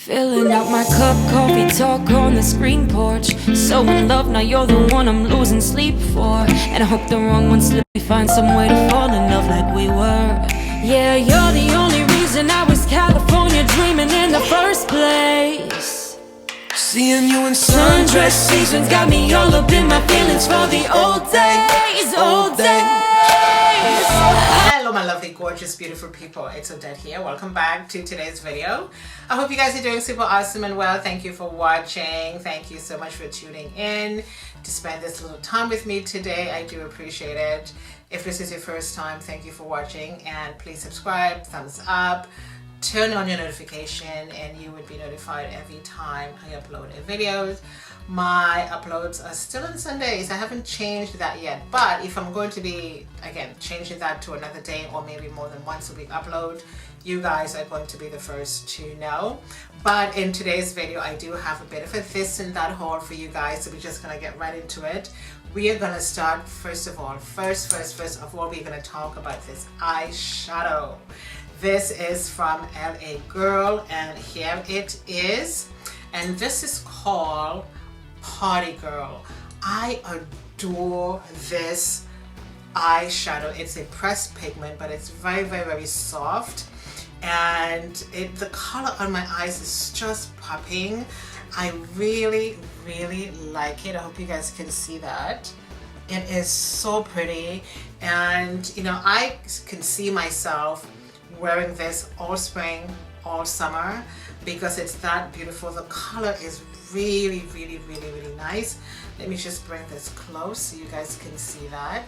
Filling up my cup, coffee talk on the screen porch. So in love, now you're the one I'm losing sleep for. And I hope the wrong one slip, we find some way to fall in love like we were. Yeah, you're the only reason I was California dreaming in the first place. Seeing you in Sundress seasons got me all up in my feelings for the old days, old days. Hello my lovely, gorgeous, beautiful people. It's Odette here. Welcome back to today's video. I hope you guys are doing super awesome and well. Thank you for watching. Thank you so much for tuning in to spend this little time with me today. I do appreciate it. If this is your first time, thank you for watching, and please subscribe, thumbs up, turn on your notification, and you would be notified every time I upload a video. My uploads are still on Sundays. I haven't changed that yet, but if I'm going to be, again, changing that to another day or maybe more than once a week upload, you guys are going to be the first to know. But in today's video, I do have a bit of a this and that haul for you guys, so we're just gonna get right into it. We are gonna start, first of all, first of all, we're gonna talk about this eyeshadow. This is from LA Girl, and here it is, and this is called Party Girl. I adore this eyeshadow. It's a pressed pigment, but it's very soft, and the color on my eyes is just popping. I really like it. I hope you guys can see that. It is so pretty, and you know, I can see myself wearing this all spring, all summer, because it's that beautiful. The color is really nice. Let me just bring this close so you guys can see that.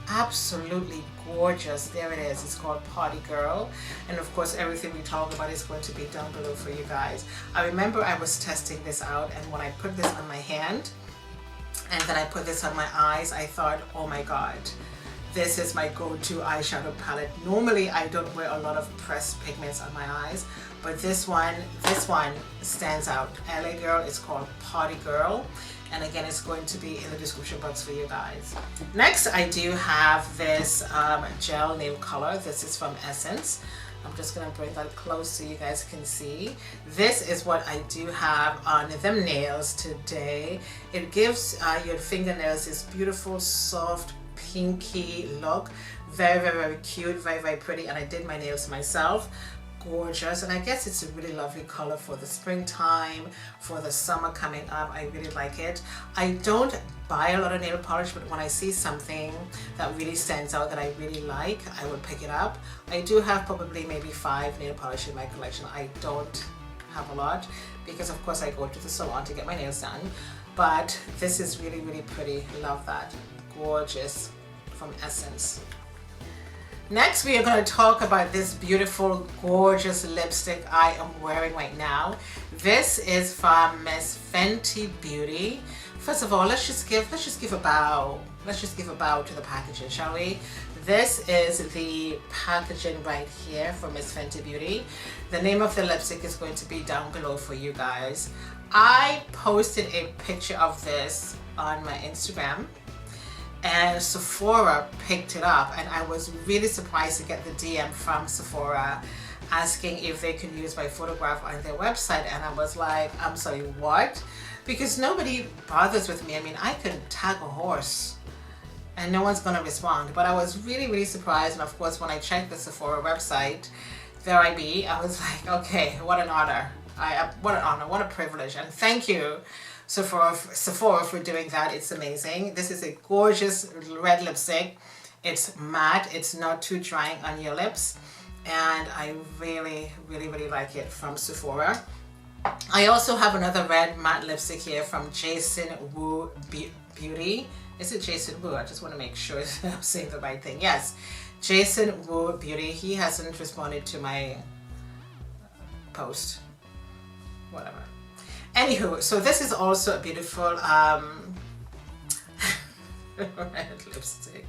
Absolutely gorgeous. There it is. It's called Party Girl, and of course everything we talk about is going to be down below for you guys. I remember I was testing this out, and when I put this on my hand and then I put this on my eyes, I thought, oh my god, this is my go-to eyeshadow palette. Normally I don't wear a lot of pressed pigments on my eyes, but this one stands out. LA Girl is called Party Girl, and again, it's going to be in the description box for you guys. Next, I do have this gel nail color. This is from Essence. I'm just gonna bring that close so you guys can see. This is what I do have on them nails today. It gives your fingernails this beautiful, soft, pinky look. Very cute, very pretty, and I did my nails myself. Gorgeous, and I guess it's a really lovely color for the springtime, for the summer coming up. I really like it. I don't buy a lot of nail polish, but when I see something that really stands out that I really like, I will pick it up. I do have probably maybe 5 nail polish in my collection. I don't have a lot because of course I go to the salon to get my nails done, but this is really pretty. Love that. Gorgeous, from Essence. Next, we are going to talk about this beautiful, gorgeous lipstick I am wearing right now. This is from Miss Fenty Beauty. First of all, let's just give a bow. Let's just give a bow to the packaging, shall we? This is the packaging right here from Miss Fenty Beauty. The name of the lipstick is going to be down below for you guys. I posted a picture of this on my Instagram, and Sephora picked it up, and I was really surprised to get the DM from Sephora asking if they could use my photograph on their website, and I was like, I'm sorry, what? Because nobody bothers with me. I mean, I could tag a horse and no one's gonna respond, but I was really surprised. And of course, when I checked the Sephora website, there I be. I was like, okay, what an honor. What an honor, what a privilege, and thank you Sephora for doing that. It's amazing. This is a gorgeous red lipstick. It's matte. It's not too drying on your lips, and I really like it from Sephora. I also have another red matte lipstick here from Jason Wu Beauty. Is it Jason Wu? I just want to make sure I'm saying the right thing. Yes, Jason Wu Beauty. He hasn't responded to my post. Whatever. Anywho, so this is also a beautiful red lipstick.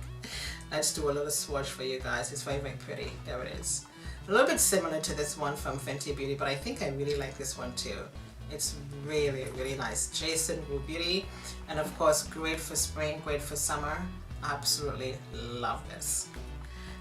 Let's do a little swatch for you guys. It's very pretty. There it is. A little bit similar to this one from Fenty Beauty, but I think I really like this one too. It's really nice. Jason Wu Beauty, and of course great for spring, great for summer. Absolutely love this.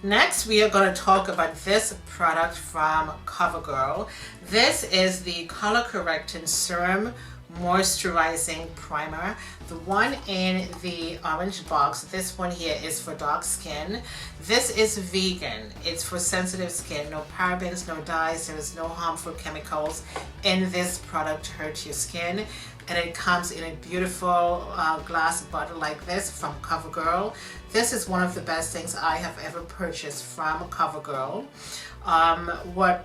Next, we are going to talk about this product from CoverGirl. This is the Color Correcting Serum Moisturizing Primer. The one in the orange box, this one here is for dark skin. This is vegan. It's for sensitive skin. No parabens, no dyes. There is no harmful chemicals in this product to hurt your skin. And it comes in a beautiful glass bottle like this from CoverGirl. This is one of the best things I have ever purchased from CoverGirl.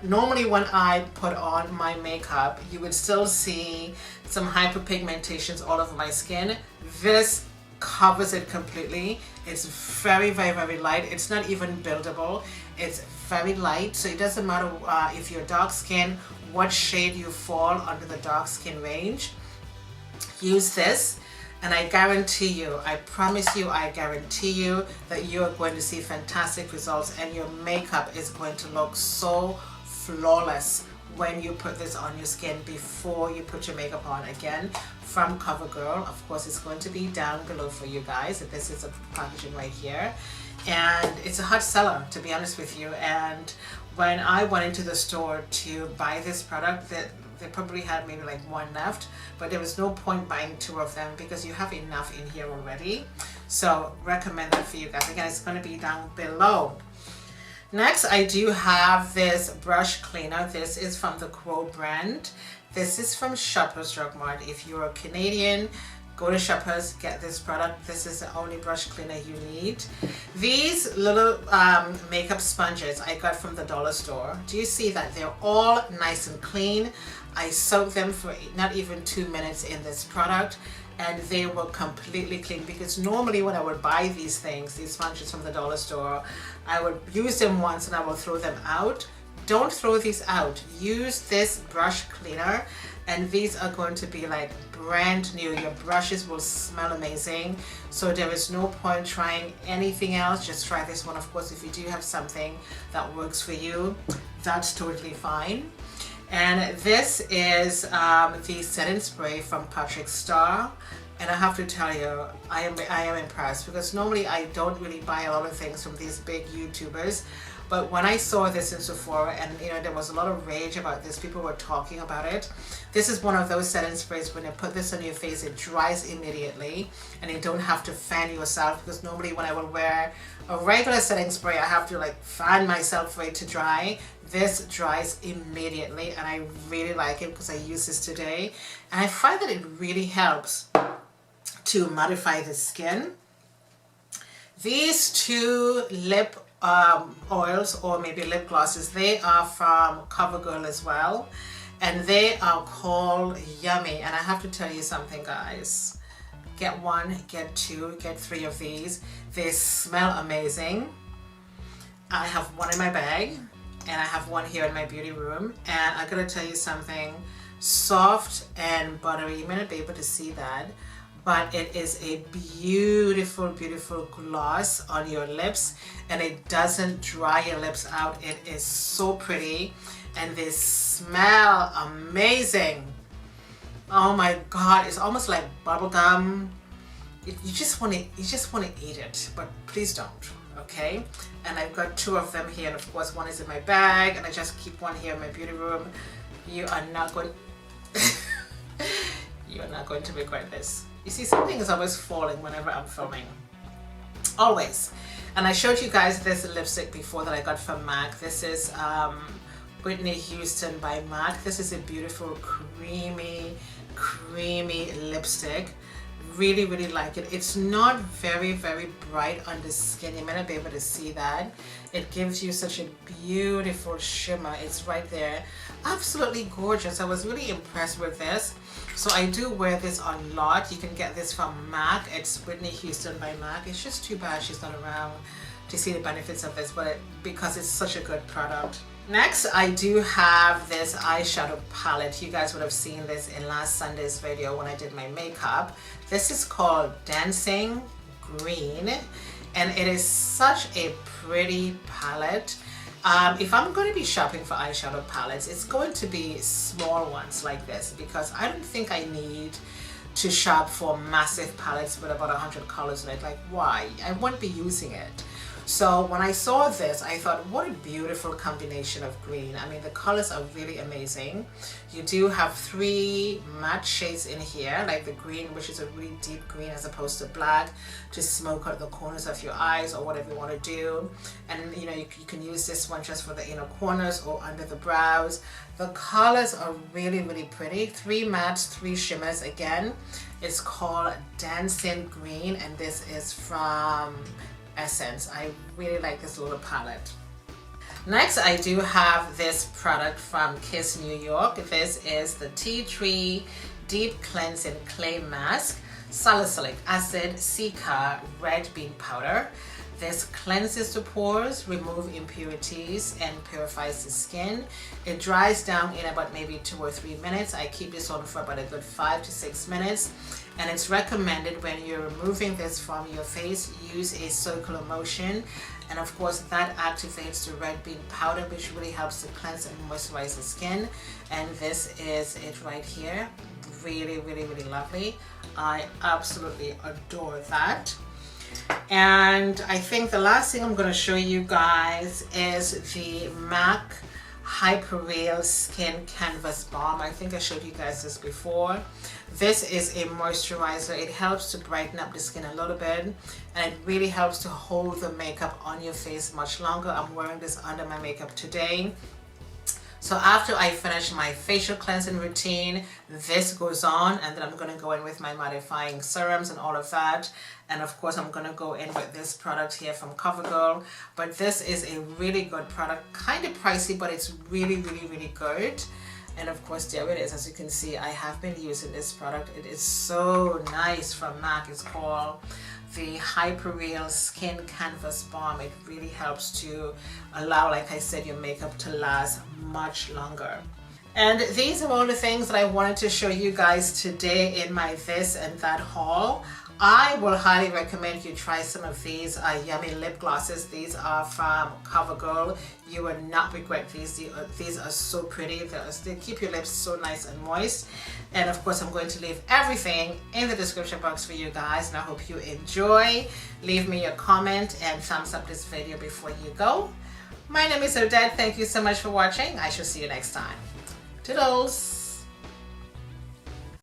Normally when I put on my makeup, you would still see some hyperpigmentations all over my skin. This covers it completely. It's very, very, very light. It's not even buildable. It's very light, so it doesn't matter if you're dark skin, what shade you fall under the dark skin range. Use this, and I guarantee you, I promise you, I guarantee you that you are going to see fantastic results, and your makeup is going to look so flawless when you put this on your skin before you put your makeup on. Again, from CoverGirl. Of course, it's going to be down below for you guys. This is a packaging right here, and it's a hot seller, to be honest with you. And when I went into the store to buy this product, they probably had maybe like one left, but there was no point buying two of them because you have enough in here already. So recommend that for you guys. Again, it's going to be down below. Next, I do have this brush cleaner. This is from the QUO brand. This is from Shoppers Drug Mart. If you're a Canadian, go to Shoppers, get this product. This is the only brush cleaner you need. These little makeup sponges I got from the dollar store. Do you see that? They're all nice and clean. I soaked them for not even 2 minutes in this product, and they were completely clean, because normally when I would buy these things, these sponges from the dollar store, I would use them once and I will throw them out. Don't throw these out. Use this brush cleaner, and these are going to be like brand new. Your brushes will smell amazing, so there is no point trying anything else. Just try this one. Of course, if you do have something that works for you, that's totally fine. And this is the setting spray from Starr, and I have to tell you, I am impressed, because normally I don't really buy a lot of things from these big YouTubers. But when I saw this in Sephora, and you know, there was a lot of rage about this, people were talking about it. This is one of those setting sprays, when you put this on your face, it dries immediately, and you don't have to fan yourself, because normally when I will wear a regular setting spray, I have to like fan myself for it to dry. This dries immediately, and I really like it because I use this today, and I find that it really helps to mattify the skin. These two lip oils, or maybe lip glosses, they are from CoverGirl as well, and they are called Yummy. And I have to tell you something, guys, get one, get two, get three of these. They smell amazing. I have one in my bag, and I have one here in my beauty room, and I gotta tell you something, soft and buttery. You may not be able to see that, but it is a beautiful, beautiful gloss on your lips, and it doesn't dry your lips out. It is so pretty, and they smell amazing. Oh my God, it's almost like bubble gum. You just want to eat it, but please don't. Okay, and I've got two of them here, and of course one is in my bag, and I just keep one here in my beauty room. You are not going you are not going to regret this. You see, something is always falling whenever I'm filming, always. And I showed you guys this lipstick before that I got from MAC. This is Whitney Houston by MAC. This is a beautiful creamy lipstick. Really, really like it. It's not very, very bright on the skin. You may not be able to see that. It gives you such a beautiful shimmer. It's right there. Absolutely gorgeous. I was really impressed with this. So I do wear this a lot. You can get this from MAC. It's Whitney Houston by MAC. It's just too bad she's not around to see the benefits of this, but because it's such a good product. Next, I do have this eyeshadow palette. You guys would have seen this in last Sunday's video when I did my makeup. This is called Dancing Green, and it is such a pretty palette. If I'm going to be shopping for eyeshadow palettes, it's going to be small ones like this, because I don't think I need to shop for massive palettes with about 100 colors in it. Like, why? I won't be using it. So when I saw this, I thought, what a beautiful combination of green. I mean, the colors are really amazing. You do have 3 matte shades in here, like the green, which is a really deep green as opposed to black, to smoke out the corners of your eyes or whatever you want to do. And you know, you can use this one just for the inner corners or under the brows. The colors are really, really pretty. 3 mattes, 3 shimmers. Again, it's called Dancing Green, and this is from Essence. I really like this little palette. Next, I do have this product from Kiss New York. This is the Tea Tree Deep Cleansing Clay Mask, Salicylic Acid, Cica Red Bean Powder. This cleanses the pores, removes impurities, and purifies the skin. It dries down in about maybe 2 or 3 minutes. I keep this on for about a good 5 to 6 minutes. And it's recommended when you're removing this from your face, use a circular motion. And of course, that activates the red bean powder, which really helps to cleanse and moisturize the skin. And this is it right here. Really, really, really lovely. I absolutely adore that. And I think the last thing I'm going to show you guys is the MAC Hyper Real Skin Canvas Balm. I think I showed you guys this before. This is a moisturizer. It helps to brighten up the skin a little bit, and it really helps to hold the makeup on your face much longer. I'm wearing this under my makeup today. So after I finish my facial cleansing routine, this goes on, and then I'm going to go in with my mattifying serums and all of that. And of course, I'm going to go in with this product here from CoverGirl. But this is a really good product, kind of pricey, but it's really, really, really good. And of course, there it is. As you can see, I have been using this product. It is so nice from MAC. It's called the Hyper Real Skin Canvas Balm. It really helps to allow, like I said, your makeup to last much longer. And these are all the things that I wanted to show you guys today in my this and that haul. I will highly recommend you try some of these yummy lip glosses. These are from CoverGirl. You will not regret these. These are so pretty. They keep your lips so nice and moist. And of course, I'm going to leave everything in the description box for you guys. And I hope you enjoy. Leave me a comment and thumbs up this video before you go. My name is Odette. Thank you so much for watching. I shall see you next time. Toodles!